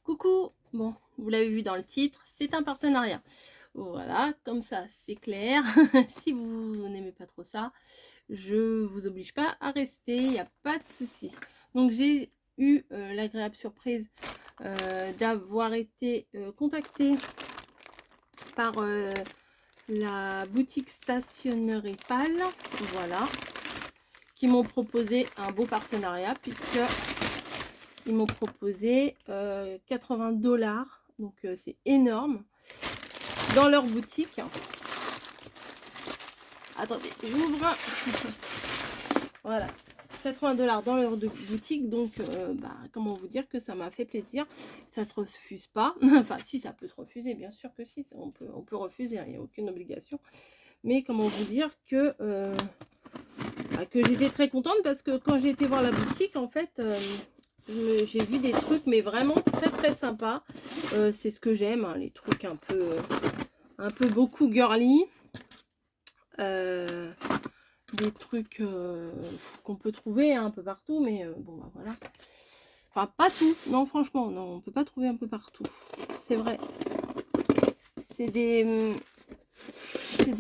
Coucou, bon, vous l'avez vu dans le titre, c'est un partenariat. Voilà, comme ça, c'est clair. Si vous n'aimez pas trop ça, je vous oblige pas à rester, il n'y a pas de souci. Donc j'ai eu l'agréable surprise d'avoir été contactée par la boutique stationnerie PAL, voilà, qui m'ont proposé un beau partenariat puisque ils m'ont proposé 80 $, donc c'est énorme, dans leur boutique. Attendez, j'ouvre. Voilà, 80 $ dans leur boutique, donc comment vous dire que ça m'a fait plaisir. Ça se refuse pas. Enfin, si, ça peut se refuser, bien sûr que si, on peut refuser, hein, il n'y a aucune obligation. Mais comment vous dire que j'étais très contente parce que quand j'ai été voir la boutique, en fait, j'ai vu des trucs, mais vraiment très très sympas. C'est ce que j'aime, hein, les trucs un peu beaucoup girly. Des trucs qu'on peut trouver hein, un peu partout, mais bon, bah voilà. Enfin, pas tout. Non, franchement, non, on peut pas trouver un peu partout. C'est vrai. C'est des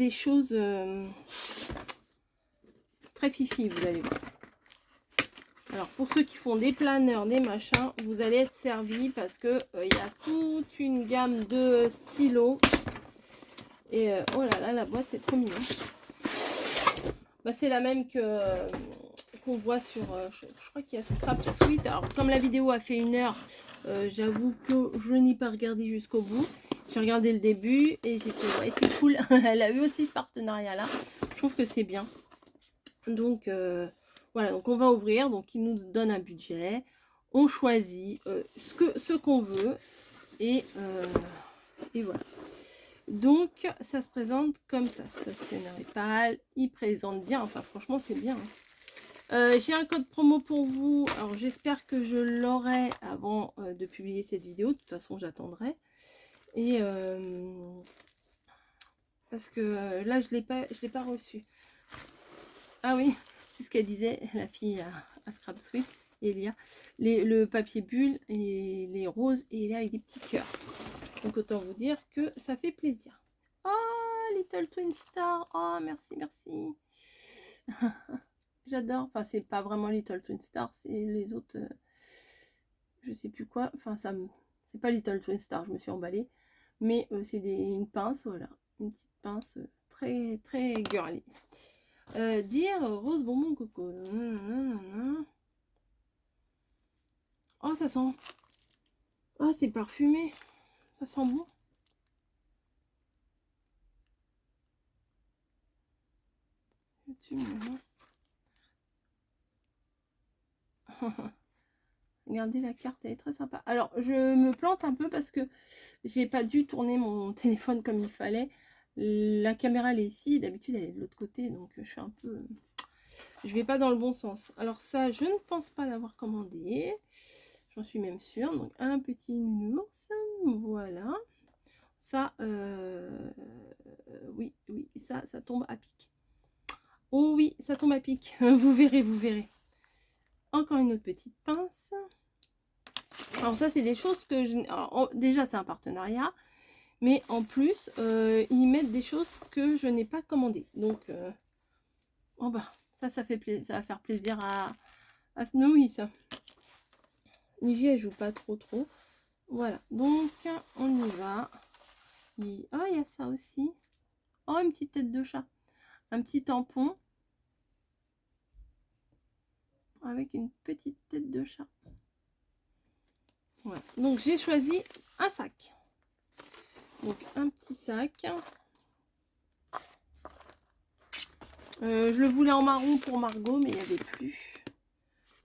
choses très fifi, vous allez voir. Alors, pour ceux qui font des planeurs, des machins, vous allez être servis parce que il y a toute une gamme de stylos. Et oh là là, la boîte, c'est trop mignon. Bah, c'est la même que qu'on voit sur, je crois qu'il y a Scrap Suite. Alors, comme la vidéo a fait 1 heure, j'avoue que je n'ai pas regardé jusqu'au bout. J'ai regardé le début et j'ai fait, ouais, c'est cool. Elle a eu aussi ce partenariat-là. Je trouve que c'est bien. Donc, voilà, donc on va ouvrir. Donc, il nous donne un budget. On choisit ce qu'on veut. Et voilà. Donc, ça se présente comme ça. Stationnerie PAL. Il présente bien. Enfin, franchement, c'est bien. J'ai un code promo pour vous. Alors, j'espère que je l'aurai avant de publier cette vidéo. De toute façon, j'attendrai. Et parce que là, je l'ai pas reçu. Ah oui, c'est ce qu'elle disait, la fille à Scrap Suite. Et il y a le papier bulle et les roses. Et il est avec des petits cœurs. Donc, autant vous dire que ça fait plaisir. Oh, Little Twin Star. Oh, merci, merci. J'adore. Enfin, c'est pas vraiment Little Twin Star, c'est les autres. Je sais plus quoi. Enfin, c'est pas Little Twin Star, je me suis emballée. Mais c'est une pince, voilà. Une petite pince très, très girly. Dire rose bonbon coco. Oh, ça sent. Oh, c'est parfumé. Ça sent bon. Regardez la carte, elle est très sympa. Alors, je me plante un peu parce que j'ai pas dû tourner mon téléphone comme il fallait. La caméra, elle est ici. D'habitude, elle est de l'autre côté. Donc, je suis un peu... Je vais pas dans le bon sens. Alors, ça, je ne pense pas l'avoir commandé. J'en suis même sûre. Donc, un petit nounours. Voilà. Ça, oui, ça tombe à pic. Oh oui, ça tombe à pic. Vous verrez, vous verrez. Encore une autre petite pince. Alors ça, c'est des choses que je... Alors, déjà, c'est un partenariat. Mais en plus, ils mettent des choses que je n'ai pas commandées. Donc, oh bah, ça fait plaisir. Ça va faire plaisir à Snowy, ça. Niji, elle joue pas trop. Voilà. Donc, on y va. Oh, il y a ça aussi. Oh, une petite tête de chat. Un petit tampon. Avec une petite tête de chat. Voilà. Donc, j'ai choisi un sac. Donc, un petit sac. Je le voulais en marron pour Margot, mais il n'y avait plus.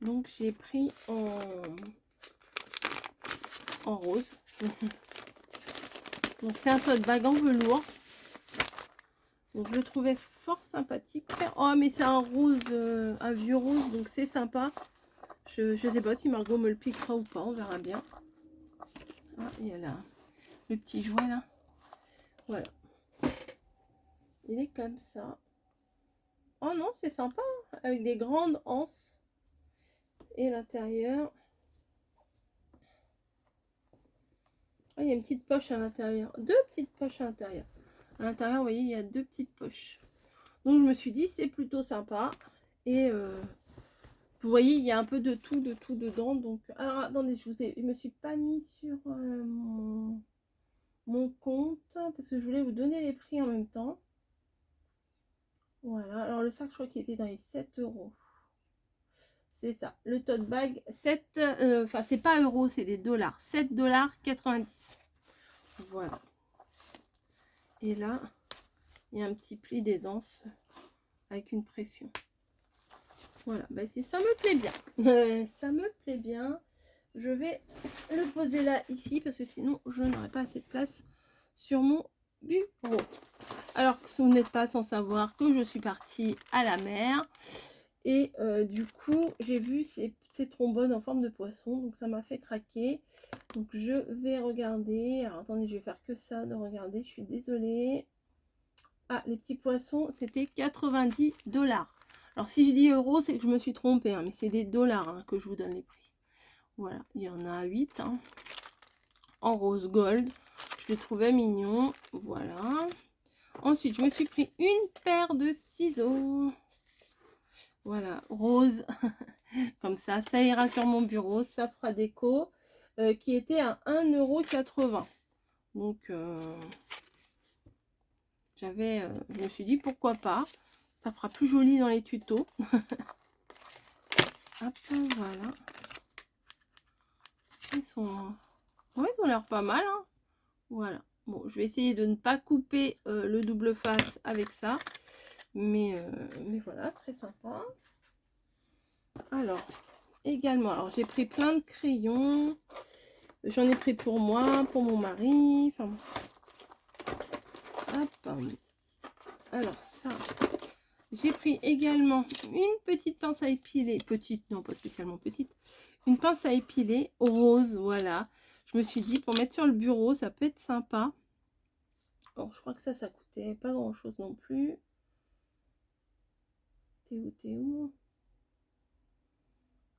Donc, j'ai pris en rose. Donc, c'est un tote bag en velours. Donc, je le trouvais fort sympathique. Oh, mais c'est un rose, un vieux rose, donc c'est sympa. Je sais pas si Margot me le piquera ou pas, on verra bien. Ah, il y a là le petit jouet là. Voilà. Il est comme ça. Oh non, c'est sympa, hein, avec des grandes anses. Et l'intérieur. Oh, il y a une petite poche à l'intérieur. 2 petites poches à l'intérieur. À l'intérieur, vous voyez, il y a 2 petites poches. Donc, je me suis dit, c'est plutôt sympa. Et vous voyez, il y a un peu de tout dedans. Donc, alors, attendez, je me suis pas mis sur mon compte. Parce que je voulais vous donner les prix en même temps. Voilà. Alors, le sac, je crois qu'il était dans les 7 €. C'est ça. Le tote bag, 7... Enfin, c'est pas euros, c'est des dollars. 7,90 $. Voilà. Et là, il y a un petit pli d'aisance avec une pression. Voilà, bah si ça me plaît bien. Ça me plaît bien. Je vais le poser là, ici, parce que sinon, je n'aurai pas assez de place sur mon bureau. Alors que vous n'êtes pas sans savoir que je suis partie à la mer. Et du coup, j'ai vu ces trombones en forme de poisson. Donc, ça m'a fait craquer. Donc, je vais regarder. Alors, attendez, je vais faire que ça de regarder. Je suis désolée. Ah, les petits poissons, c'était 90 $. Alors, si je dis euros, c'est que je me suis trompée. Hein, mais c'est des dollars hein, que je vous donne les prix. Voilà, il y en a 8. Hein, en rose gold. Je les trouvais mignons. Voilà. Ensuite, je me suis pris une paire de ciseaux. Voilà, rose. Comme ça ira sur mon bureau. Ça fera déco. Qui était à 1,80 €. Donc, je me suis dit pourquoi pas. Ça fera plus joli dans les tutos. Hop, voilà. Ils sont... Ouais, ils ont l'air pas mal. Hein. Voilà. Bon, je vais essayer de ne pas couper le double face avec ça. Mais voilà, très sympa. Alors, également, alors j'ai pris plein de crayons. J'en ai pris pour moi, pour mon mari. Enfin, hop. Alors ça, j'ai pris également une petite pince à épiler. Petite, non pas spécialement petite. Une pince à épiler rose, voilà. Je me suis dit, pour mettre sur le bureau, ça peut être sympa. Alors, je crois que ça coûtait pas grand chose non plus. T'es où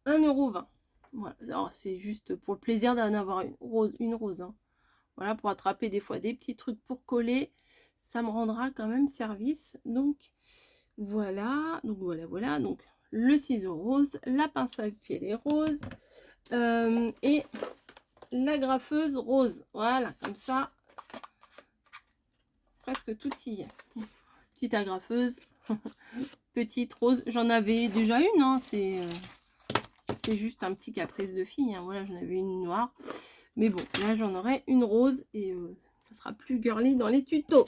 1,20 €. Voilà, c'est juste pour le plaisir d'en avoir une rose. Hein. Voilà, pour attraper des fois des petits trucs pour coller. Ça me rendra quand même service. Donc, voilà. Donc, voilà. Donc, le ciseau rose, la pince à épiler rose et la graffeuse rose. Voilà, comme ça. Presque tout y est. Petite agrafeuse. Petite rose. J'en avais déjà une. Hein, c'est juste un petit caprice de fille. Hein. Voilà, j'en avais une noire. Mais bon, là, j'en aurai une rose. Et ça sera plus girly dans les tutos.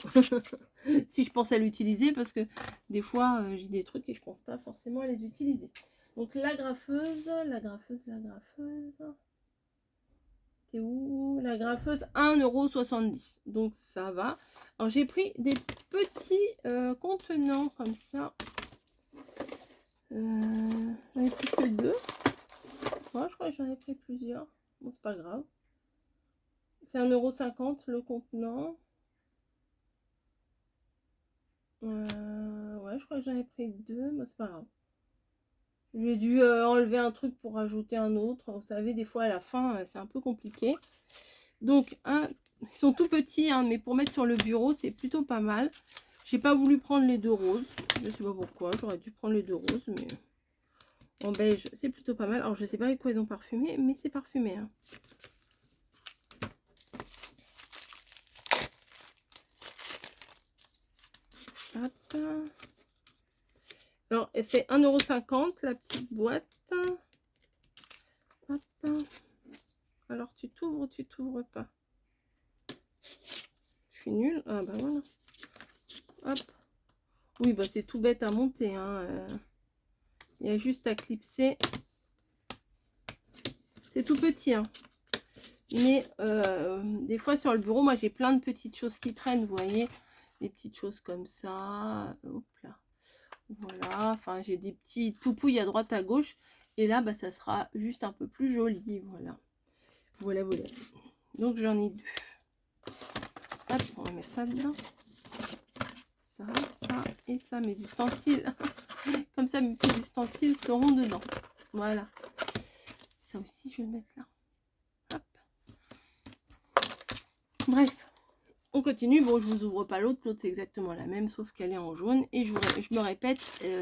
Si je pense à l'utiliser. Parce que des fois, j'ai des trucs et je pense pas forcément à les utiliser. Donc, la graffeuse. C'est où? La graffeuse, 1,70 €. Donc, ça va. Alors, j'ai pris des petits contenants comme ça. J'en ai pris que 2. Moi, je crois que j'en ai pris plusieurs. Bon, c'est pas grave. C'est 1,50 € le contenant. Ouais, je crois que j'en ai pris 2. Mais c'est pas grave. J'ai dû enlever un truc pour rajouter un autre. Vous savez, des fois, à la fin, c'est un peu compliqué. Donc, ils sont tout petits, hein, mais pour mettre sur le bureau, c'est plutôt pas mal. J'ai pas voulu prendre les 2 roses. Je sais pas pourquoi. J'aurais dû prendre les 2 roses, mais en beige, c'est plutôt pas mal. Alors, je sais pas avec quoi ils ont parfumé, mais c'est parfumé. Hein. Hop. Alors, c'est 1,50 € la petite boîte. Hop. Alors, tu t'ouvres pas. Je suis nulle. Ah, bah voilà. Hop. Oui, bah c'est tout bête à monter. Hein. Il y a juste à clipser. C'est tout petit. Hein. Mais des fois, sur le bureau, moi, j'ai plein de petites choses qui traînent. Vous voyez, des petites choses comme ça. Hop là. Voilà. Enfin, j'ai des petites poupouilles à droite, à gauche. Et là, bah, ça sera juste un peu plus joli. Voilà. Voilà. Donc, j'en ai 2. Hop, on va mettre ça dedans. Ça et ça, mes ustensiles. Comme ça, mes petits ustensiles seront dedans. Voilà. Ça aussi, je vais le mettre là. Hop. On continue. Bon, je vous ouvre pas l'autre. L'autre, c'est exactement la même, sauf qu'elle est en jaune. Et je me répète,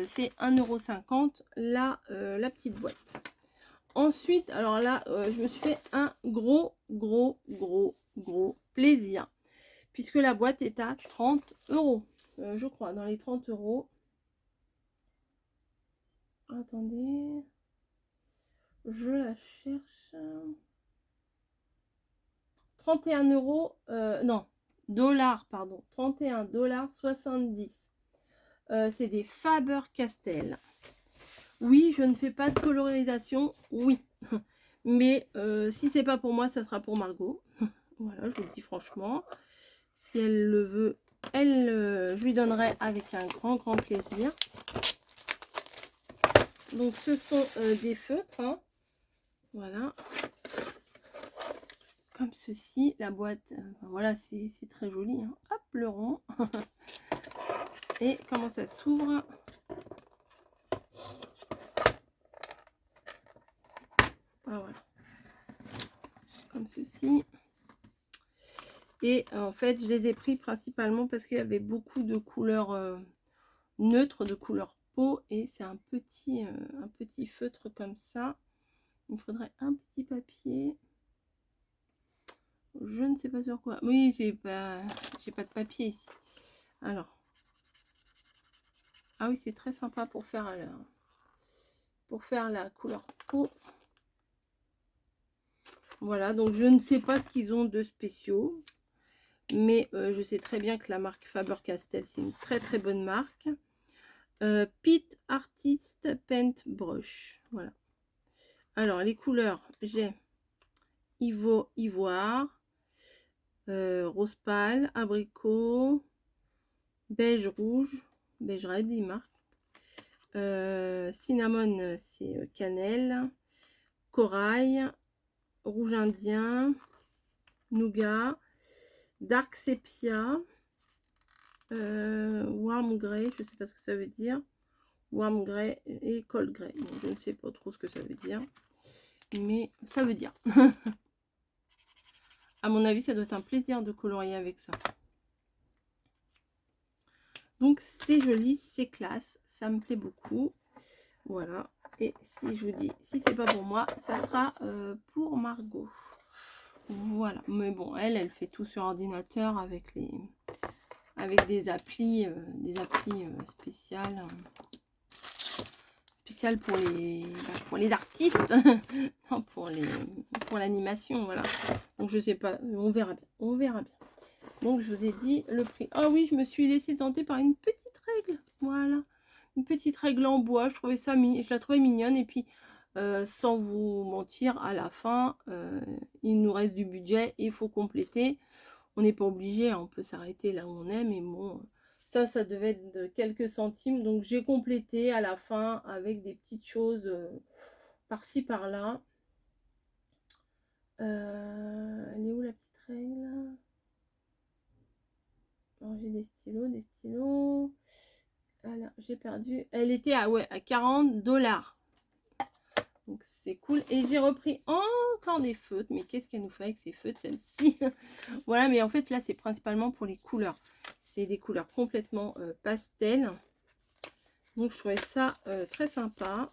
c'est 1,50 € la petite boîte. Ensuite, alors là, je me suis fait un gros plaisir. Puisque la boîte est à 30 €. Je crois, dans les 30 €. Attendez. Je la cherche. 31 €. Non, dollars, pardon. 31,70 $. C'est des Faber-Castell. Oui, je ne fais pas de colorisation. Oui. Mais si c'est pas pour moi, ça sera pour Margot. Voilà, je vous le dis franchement. Si elle le veut, je lui donnerai avec un grand plaisir. Donc ce sont des feutres. Hein. Voilà. Comme ceci. La boîte, voilà, c'est très joli. Hein. Hop, le rond. Et comment ça s'ouvre? Ah, voilà. Comme ceci. Et en fait, je les ai pris principalement parce qu'il y avait beaucoup de couleurs neutres, de couleur peau. Et c'est un petit feutre comme ça. Il me faudrait un petit papier. Je ne sais pas sur quoi. Oui, j'ai pas de papier ici. Alors. Ah oui, c'est très sympa pour faire la couleur peau. Voilà, donc je ne sais pas ce qu'ils ont de spéciaux. Mais je sais très bien que la marque Faber-Castell, c'est une très bonne marque. Pitt Artist Paint Brush. Voilà. Alors, les couleurs, j'ai ivoire, rose pâle, abricot, beige rouge, beige red, il marque. Cinnamon, c'est cannelle, corail, rouge indien, nougat, dark sepia, warm grey, je sais pas ce que ça veut dire, warm grey et cold grey. Bon, je ne sais pas trop ce que ça veut dire, mais ça veut dire. À mon avis, ça doit être un plaisir de colorier avec ça. Donc c'est joli, c'est classe, ça me plaît beaucoup. Voilà. Et si je vous dis, si c'est pas pour moi, ça sera pour Margot. Voilà. Mais bon, elle fait tout sur ordinateur avec des applis spéciales. Spéciales pour les artistes. Non, pour l'animation, voilà. Donc je sais pas, on verra bien. On verra bien. Donc je vous ai dit le prix. Ah oui, je me suis laissée tenter par une petite règle. Voilà. Une petite règle en bois. Je la trouvais mignonne. Et puis, sans vous mentir, à la fin, il nous reste du budget. Il faut compléter. On n'est pas obligé. Hein, on peut s'arrêter là où on est. Mais bon, ça devait être de quelques centimes. Donc j'ai complété à la fin avec des petites choses par-ci, par-là. Elle est où la petite règle? J'ai des stylos. Alors, j'ai perdu. Elle était à 40 $. Donc, c'est cool. Et j'ai repris encore des feutres. Mais qu'est-ce qu'elle nous fait avec ces feutres, celle-ci? Voilà, mais en fait, là, c'est principalement pour les couleurs. C'est des couleurs complètement pastel. Donc, je trouvais ça très sympa.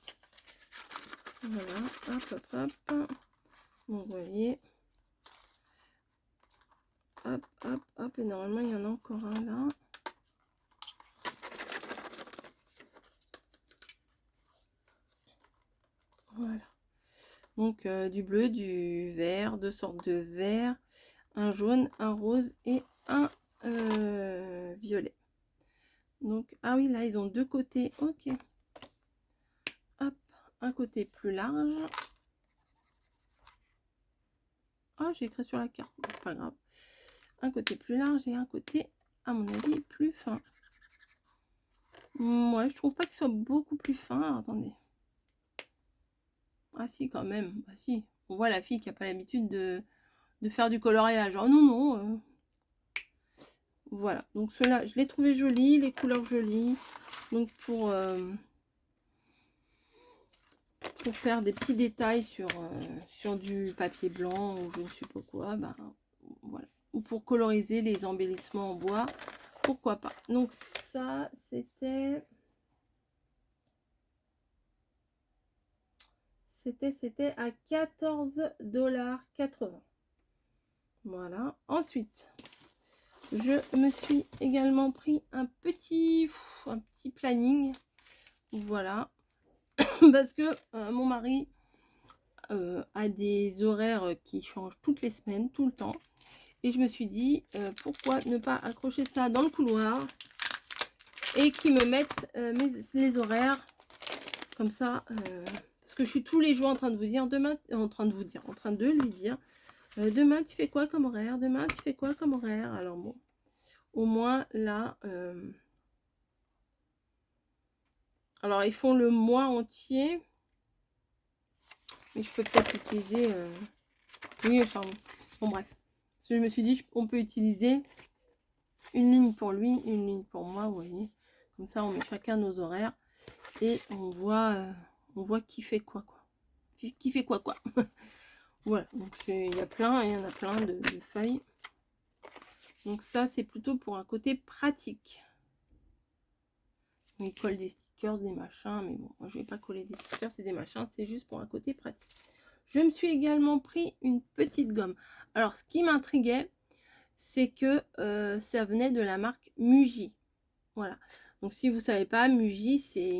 Voilà. Hop. Donc, vous voyez. Hop. Et normalement, il y en a encore un là. Voilà. Donc du bleu, du vert, deux sortes de vert, un jaune, un rose et un violet. Donc, ah oui, là, ils ont deux côtés. Ok. Hop, un côté plus large. Ah, j'ai écrit sur la carte. C'est pas grave. Un côté plus large et un côté, à mon avis, plus fin. Moi, je trouve pas qu'il soit beaucoup plus fin. Alors, attendez. Ah si, quand même. Ah si. On voit la fille qui n'a pas l'habitude de faire du coloriage. Oh non. Voilà. Donc ceux-là, je les trouvais jolis. Les couleurs jolies. Donc pour faire des petits détails sur du papier blanc ou je ne sais pas quoi. Ben, voilà. Ou pour coloriser les embellissements en bois, pourquoi pas. Donc ça, c'était à 14,80 $. Voilà. Ensuite, je me suis également pris un petit planning. Voilà. Parce que mon mari a des horaires qui changent toutes les semaines, tout le temps. Et je me suis dit, pourquoi ne pas accrocher ça dans le couloir et qu'ils me mettent les horaires comme ça. Parce que je suis tous les jours en train de vous dire, demain, en train de lui dire, demain tu fais quoi comme horaire, demain tu fais quoi comme horaire. Alors bon, au moins là, alors ils font le mois entier, mais je peux peut-être utiliser, oui, enfin bon bref. Parce que je me suis dit, on peut utiliser une ligne pour lui, une ligne pour moi, vous voyez. Comme ça, on met chacun nos horaires et on voit qui fait quoi. Qui fait quoi. Voilà, donc il y en a plein de feuilles. Donc ça, c'est plutôt pour un côté pratique. Il colle des stickers, des machins, mais bon, moi je vais pas coller des stickers, c'est des machins, c'est juste pour un côté pratique. Je me suis également pris une petite gomme. Alors, ce qui m'intriguait, c'est que ça venait de la marque Muji. Voilà. Donc, si vous savez pas, Muji, c'est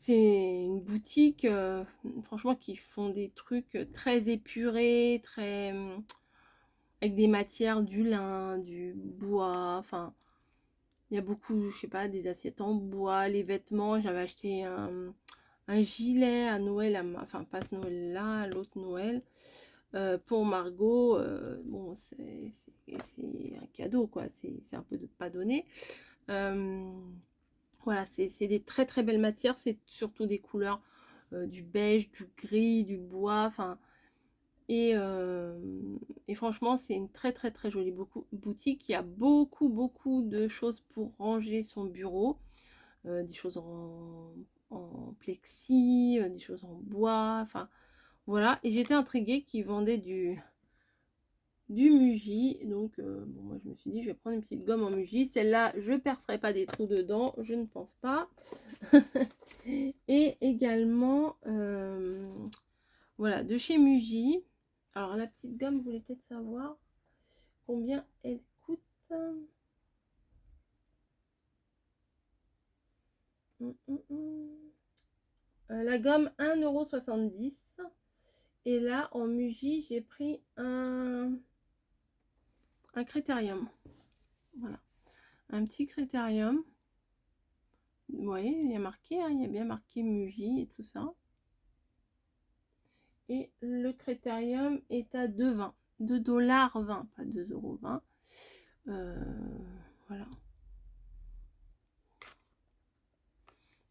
une boutique, franchement, qui font des trucs très épurés, très avec des matières, du lin, du bois, enfin, il y a beaucoup, je sais pas, des assiettes en bois, les vêtements. J'avais acheté un gilet à Noël, enfin pas ce Noël là, l'autre Noël, pour Margot. Bon, c'est un cadeau, quoi, c'est un peu de pas donner. Voilà, c'est des très très belles matières, c'est surtout des couleurs du beige, du gris, du bois, enfin, et franchement c'est une très très très jolie boutique. Il y a beaucoup de choses pour ranger son bureau, des choses en plexi, des choses en bois, enfin voilà. Et j'étais intriguée qu'ils vendaient du Muji, donc bon, moi je me suis dit je vais prendre une petite gomme en Muji. Celle-là, je percerai pas des trous dedans, je ne pense pas. Et également voilà, de chez Muji. Alors la petite gomme, vous voulez peut-être savoir combien elle coûte. La gomme 1,70 €. Et là en Muji, j'ai pris un critérium. Voilà, un petit critérium. Vous voyez, il y a marqué, hein, il y a bien marqué Muji et tout ça. Et le critérium est à 2,20 $, 2,20 $, pas 2,20 €. Voilà.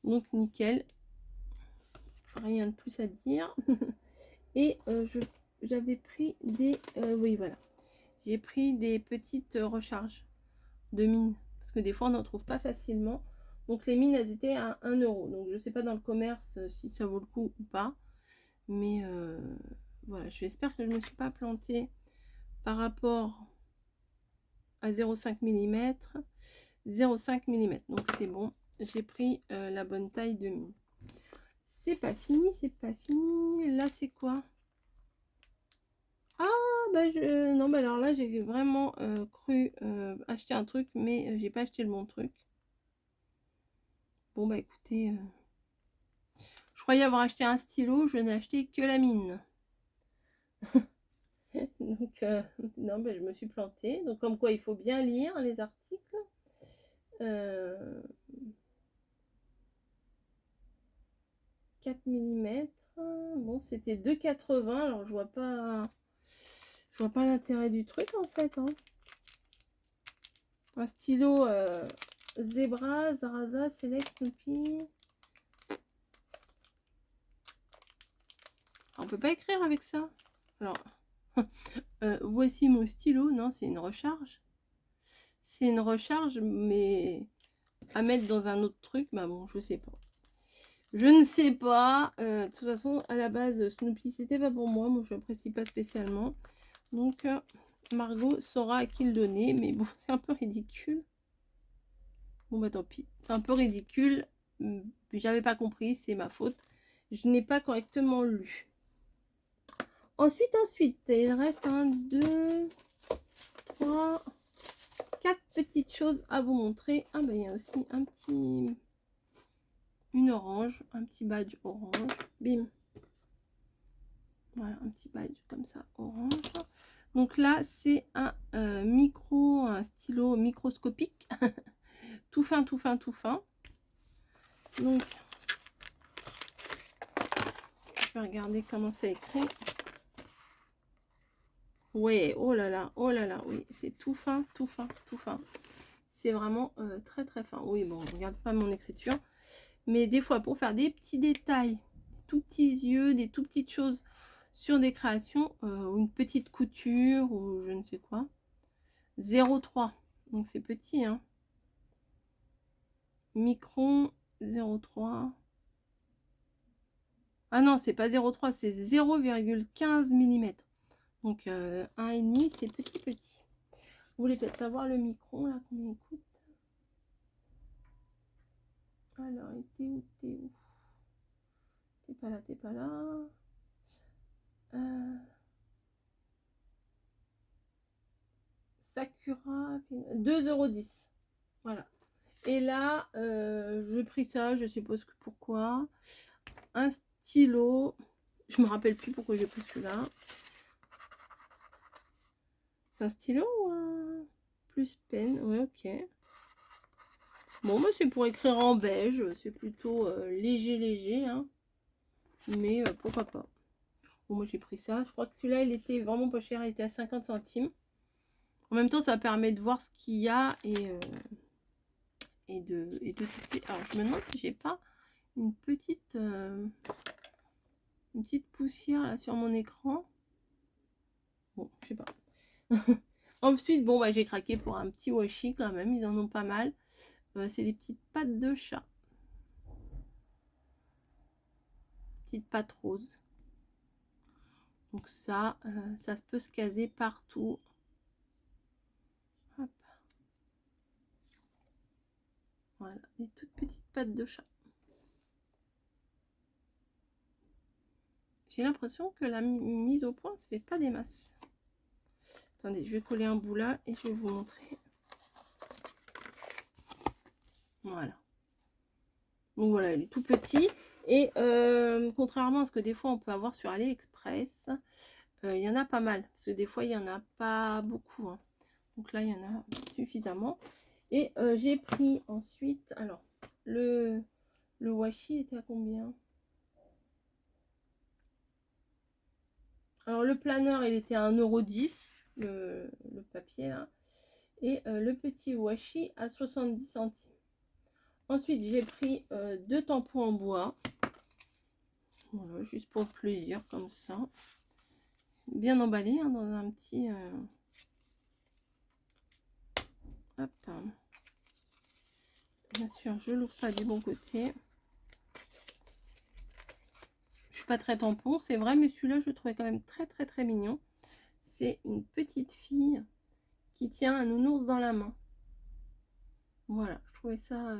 Donc nickel. Rien de plus à dire. Et j'avais pris des... oui, voilà. J'ai pris des petites recharges de mines. Parce que des fois, on n'en trouve pas facilement. Donc les mines, elles étaient à 1 €. Donc je sais pas dans le commerce si ça vaut le coup ou pas. Mais voilà, j'espère que je ne me suis pas plantée par rapport à 0,5 mm. 0,5 mm. Donc c'est bon. J'ai pris la bonne taille de mine. C'est pas fini, c'est pas fini. Là, c'est quoi? Ah, bah non, bah alors là, j'ai vraiment cru acheter un truc, mais j'ai pas acheté le bon truc. Bon, bah écoutez, je croyais avoir acheté un stylo, je n'ai acheté que la mine. Donc, non, bah, je me suis plantée. Donc, comme quoi, il faut bien lire les articles. 4 mm. Bon, c'était 2,80 €. Alors, je vois pas l'intérêt du truc, en fait. Hein. Un stylo Zebra, Zaraza, Select, Snoopy. On peut pas écrire avec ça. Alors, voici mon stylo. Non, c'est une recharge. C'est une recharge, mais à mettre dans un autre truc. Bah bon, je sais pas. Je ne sais pas. De toute façon, à la base, Snoopy, c'était pas pour moi. Moi, je n'apprécie pas spécialement. Donc, Margot saura à qui le donner. Mais bon, c'est un peu ridicule. Bon bah tant pis. C'est un peu ridicule. J'avais pas compris, c'est ma faute. Je n'ai pas correctement lu. Ensuite, il reste 1, 2, 3, 4 petites choses à vous montrer. Ah bah il y a aussi un petit... une orange, un petit badge orange. Bim. Voilà, un petit badge comme ça, orange. Donc là, c'est un un stylo microscopique. Tout fin, tout fin, tout fin. Donc, je vais regarder comment c'est écrit. Ouais, oh là, oui, c'est tout fin, tout fin, tout fin. C'est vraiment très, très fin. Oui, bon, je regarde pas mon écriture. Mais des fois, pour faire des petits détails, des tout petits yeux, des tout petites choses sur des créations, ou une petite couture, ou je ne sais quoi. 0,3. Donc, c'est petit, hein. Micron 0,3. Ah non, c'est pas 0,3, c'est 0,15 mm. Donc 1,5, c'est petit petit. Vous voulez peut-être savoir le micron là, combien il coûte? Alors, t'es où? T'es pas là, t'es pas là. Sakura, 2,10 €. Voilà. Et là, j'ai pris ça, je suppose que pourquoi. Un stylo. Je me rappelle plus pourquoi j'ai pris celui-là. C'est un stylo ou un plus pen? Ouais, ok. Bon, bah, c'est pour écrire en beige. C'est plutôt léger, hein. Mais pourquoi pas. Bon, moi, j'ai pris ça. Je crois que celui-là, il était vraiment pas cher. Il était à 50 centimes. En même temps, ça permet de voir ce qu'il y a et de tester. Alors, je me demande si j'ai pas une petite poussière là sur mon écran. Bon, je sais pas. Ensuite, bon, bah, j'ai craqué pour un petit washi quand même. Ils en ont pas mal. C'est des petites pattes de chat. Petites pattes roses. Donc ça, ça peut se caser partout. Hop. Voilà, des toutes petites pattes de chat. J'ai l'impression que la mise au point se fait pas des masses. Attendez, je vais coller un bout là et je vais vous montrer. Voilà. Donc voilà, il est tout petit. Et contrairement à ce que des fois on peut avoir sur AliExpress, il y en a pas mal. Parce que des fois, il n'y en a pas beaucoup. Hein. Donc là, il y en a suffisamment. Et j'ai pris ensuite, alors, le washi était à combien? Alors, le planeur, il était à 1,10 €, le papier là. Et le petit washi à 70 centimes. Ensuite, j'ai pris 2 tampons en bois. Voilà, juste pour le plaisir, comme ça. Bien emballé, hein, dans un petit... Hop. Bien sûr, je l'ouvre pas du bon côté. Je suis pas très tampon, c'est vrai, mais celui-là, je le trouvais quand même très, très, très mignon. C'est une petite fille qui tient un nounours dans la main. Voilà, je trouvais ça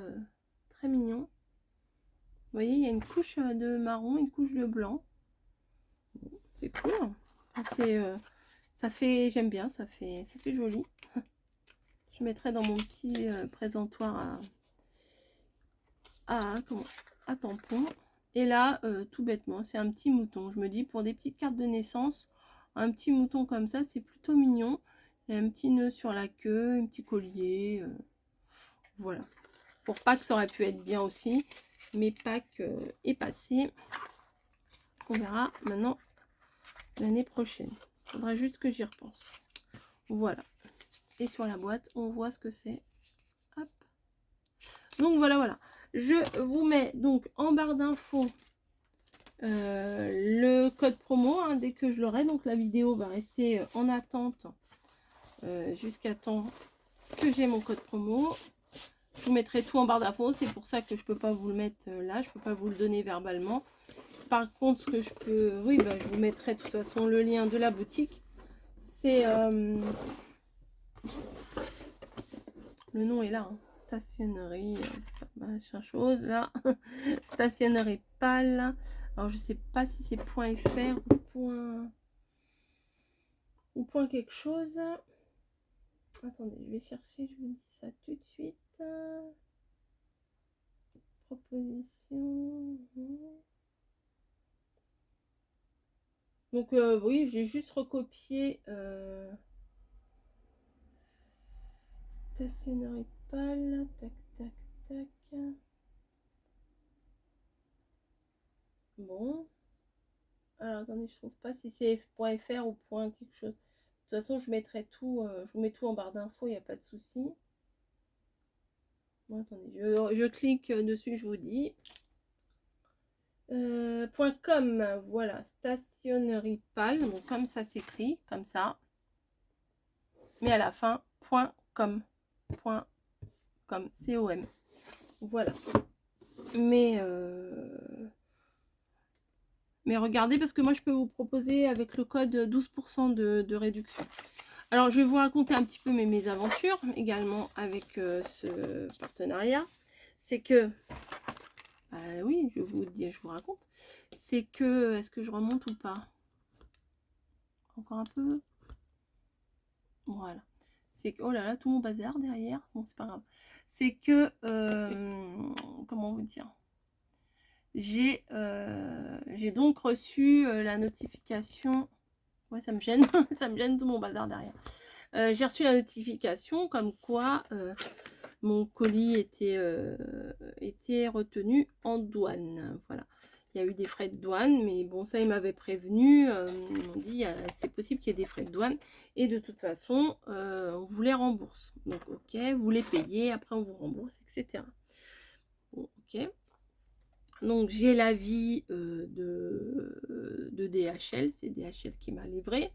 très mignon. Vous voyez, il y a une couche de marron, une couche de blanc. C'est cool. Ça fait, j'aime bien, ça fait joli. Je mettrai dans mon petit présentoir à tampon. Et là, tout bêtement, c'est un petit mouton. Je me dis, pour des petites cartes de naissance, un petit mouton comme ça, c'est plutôt mignon. Il y a un petit nœud sur la queue, un petit collier. Voilà. Pour Pâques, ça aurait pu être bien aussi. Mais Pâques est passé. On verra maintenant l'année prochaine. Il faudra juste que j'y repense. Voilà. Et sur la boîte, on voit ce que c'est. Hop. Donc voilà. Je vous mets donc en barre d'infos le code promo hein, dès que je l'aurai. Donc la vidéo va rester en attente jusqu'à temps que j'ai mon code promo. Je vous mettrai tout en barre d'infos. C'est pour ça que je peux pas vous le mettre là. Je peux pas vous le donner verbalement. Par contre, ce que je peux... Oui, bah, je vous mettrai de toute façon le lien de la boutique. C'est... le nom est là, hein. Stationnerie, machin chose, là. Stationnerie pâle. Alors, je sais pas si c'est .fr ou point quelque chose. Attendez, je vais chercher, je vous dis ça tout de suite. Proposition. Donc oui, j'ai juste recopié stationnerie pâle, tac tac tac. Bon. Alors attendez, je trouve pas si c'est .fr ou point quelque chose. De toute façon, je mettrai tout, je vous mets tout en barre d'infos, il n'y a pas de souci. Bon, attendez, je clique dessus, je vous dis. .com, voilà, stationnerie pâle, donc comme ça s'écrit, comme ça. Mais à la fin, .com, .com, C-O-M. Voilà. Mais regardez, parce que moi, je peux vous proposer avec le code 12% de réduction. Alors, je vais vous raconter un petit peu mes mésaventures, également avec ce partenariat. C'est que, oui, je vous raconte. C'est que, est-ce que je remonte ou pas? Encore un peu. Voilà. C'est que, oh là là, tout mon bazar derrière. Bon, c'est pas grave. C'est que, comment vous dire? J'ai donc reçu la notification. Ouais, ça me gêne. Ça me gêne tout mon bazar derrière. J'ai reçu la notification comme quoi mon colis était retenu en douane. Voilà. Il y a eu des frais de douane, mais bon, ça, ils m'avaient prévenu. Ils m'ont dit, c'est possible qu'il y ait des frais de douane. Et de toute façon, on vous les rembourse. Donc, ok, vous les payez, après on vous rembourse, etc. Bon, ok. Donc, j'ai l'avis de DHL. C'est DHL qui m'a livré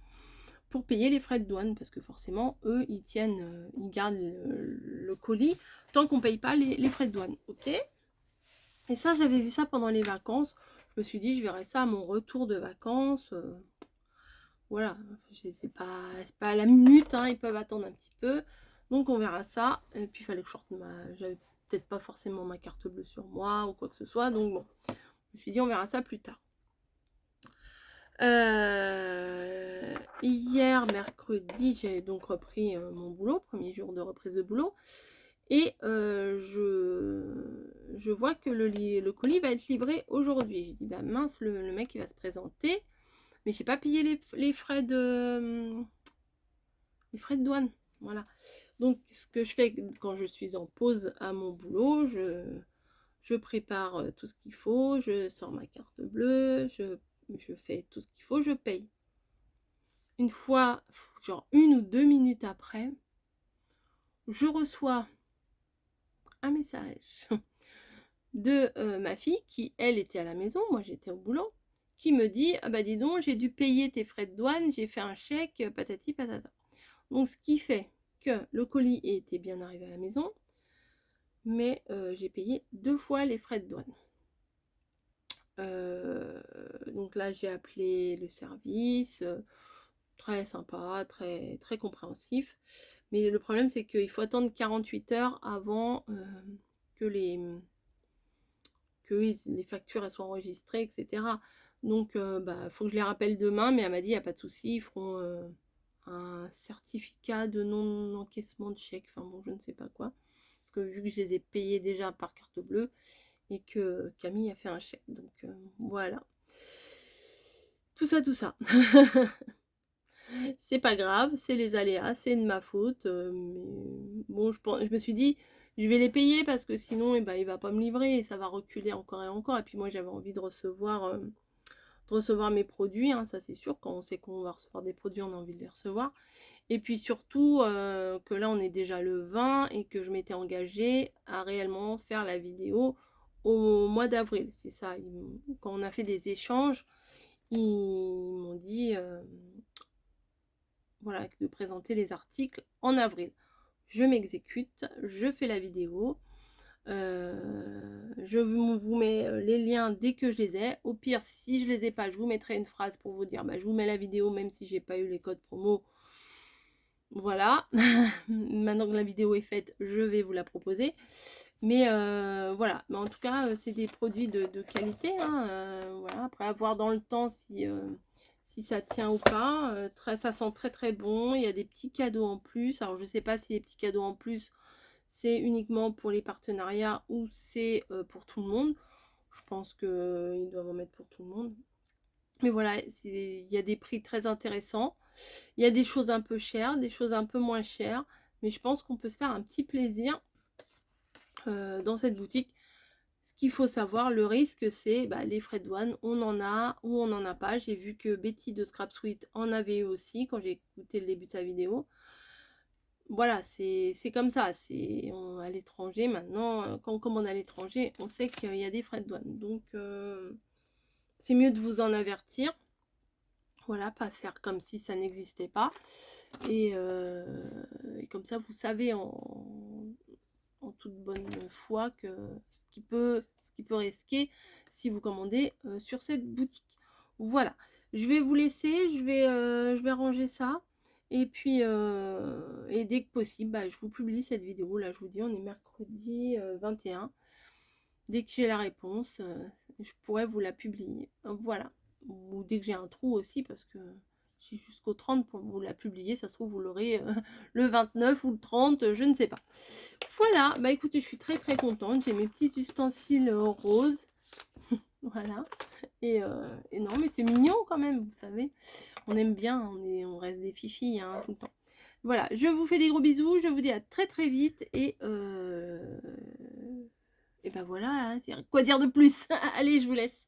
pour payer les frais de douane, parce que forcément, eux, ils tiennent, ils gardent le colis tant qu'on ne paye pas les frais de douane. Ok. Et ça, j'avais vu ça pendant les vacances. Je me suis dit, je verrai ça à mon retour de vacances. Voilà, c'est pas à la minute, hein, ils peuvent attendre un petit peu. Donc, on verra ça. Et puis, il fallait que je sorte j'avais peut-être pas forcément ma carte bleue sur moi ou quoi que ce soit. Donc, bon, je me suis dit, on verra ça plus tard. Hier, mercredi, j'ai donc repris mon boulot, premier jour de reprise de boulot. Et je vois que le colis va être livré aujourd'hui. J'ai dit, bah mince, le mec il va se présenter. Mais j'ai pas payé les frais de douane. Voilà. Donc ce que je fais quand je suis en pause à mon boulot, je prépare tout ce qu'il faut, je sors ma carte bleue, je fais tout ce qu'il faut, je paye. Une fois, genre 1 ou 2 minutes après, je reçois un message de ma fille qui, elle, était à la maison, moi j'étais au boulot, qui me dit, ah bah dis donc, j'ai dû payer tes frais de douane, j'ai fait un chèque, patati patata. Donc ce qui fait que le colis était bien arrivé à la maison, mais j'ai payé 2 fois les frais de douane. Donc là j'ai appelé le service, très sympa, très, très compréhensif. Mais le problème c'est qu'il faut attendre 48 heures avant que les factures elles soient enregistrées, etc. Donc faut que je les rappelle demain, mais elle m'a dit il n'y a pas de souci, ils feront un certificat de non-encaissement de chèque, enfin bon, je ne sais pas quoi. Parce que vu que je les ai payés déjà par carte bleue et que Camille a fait un chèque. Donc voilà. Tout ça. C'est pas grave, c'est les aléas, c'est de ma faute. Mais bon, je me suis dit, je vais les payer parce que sinon, il va pas me livrer et ça va reculer encore et encore. Et puis moi, j'avais envie de recevoir mes produits, hein, ça c'est sûr. Quand on sait qu'on va recevoir des produits, on a envie de les recevoir. Et puis surtout, que là, on est déjà le 20 et que je m'étais engagée à réellement faire la vidéo au mois d'avril. C'est ça, quand on a fait des échanges, ils m'ont dit... voilà, de présenter les articles en avril. Je m'exécute, je fais la vidéo, je vous mets les liens dès que je les ai. Au pire, si je les ai pas, je vous mettrai une phrase pour vous dire, bah, je vous mets la vidéo même si j'ai pas eu les codes promo. Voilà, maintenant que la vidéo est faite, je vais vous la proposer. Mais voilà, mais en tout cas, c'est des produits de qualité, hein, voilà. Après, à voir dans le temps si, si ça tient ou pas. Ça sent très très bon. Il y a des petits cadeaux en plus. Alors, je sais pas si les petits cadeaux en plus, c'est uniquement pour les partenariats ou c'est pour tout le monde. Je pense qu'ils doivent en mettre pour tout le monde. Mais voilà, il y a des prix très intéressants. Il y a des choses un peu chères, des choses un peu moins chères. Mais je pense qu'on peut se faire un petit plaisir dans cette boutique. Ce qu'il faut savoir, le risque, c'est les frais de douane. On en a ou on n'en a pas. J'ai vu que Betty de Scrap Sweet en avait eu aussi quand j'ai écouté le début de sa vidéo. Voilà, c'est comme ça. C'est à l'étranger maintenant. Quand on commande à l'étranger, on sait qu'il y a des frais de douane. Donc, c'est mieux de vous en avertir. Voilà, pas faire comme si ça n'existait pas. Et comme ça, vous savez en toute bonne foi que ce qui peut risquer si vous commandez sur cette boutique. Voilà, je vais vous laisser, je vais ranger ça. Et puis, et dès que possible, je vous publie cette vidéo. Là, je vous dis, on est mercredi 21. Dès que j'ai la réponse, je pourrais vous la publier. Voilà. Ou dès que j'ai un trou aussi, parce que j'ai jusqu'au 30 pour vous la publier. Ça se trouve, vous l'aurez le 29 ou le 30, je ne sais pas. Voilà, écoutez, je suis très très contente. J'ai mes petits ustensiles roses. Voilà. Et non, mais c'est mignon quand même, vous savez. On aime bien, on reste des fifilles hein, tout le temps. Voilà, je vous fais des gros bisous. Je vous dis à très très vite. Et ben voilà, hein, quoi dire de plus. Allez, je vous laisse.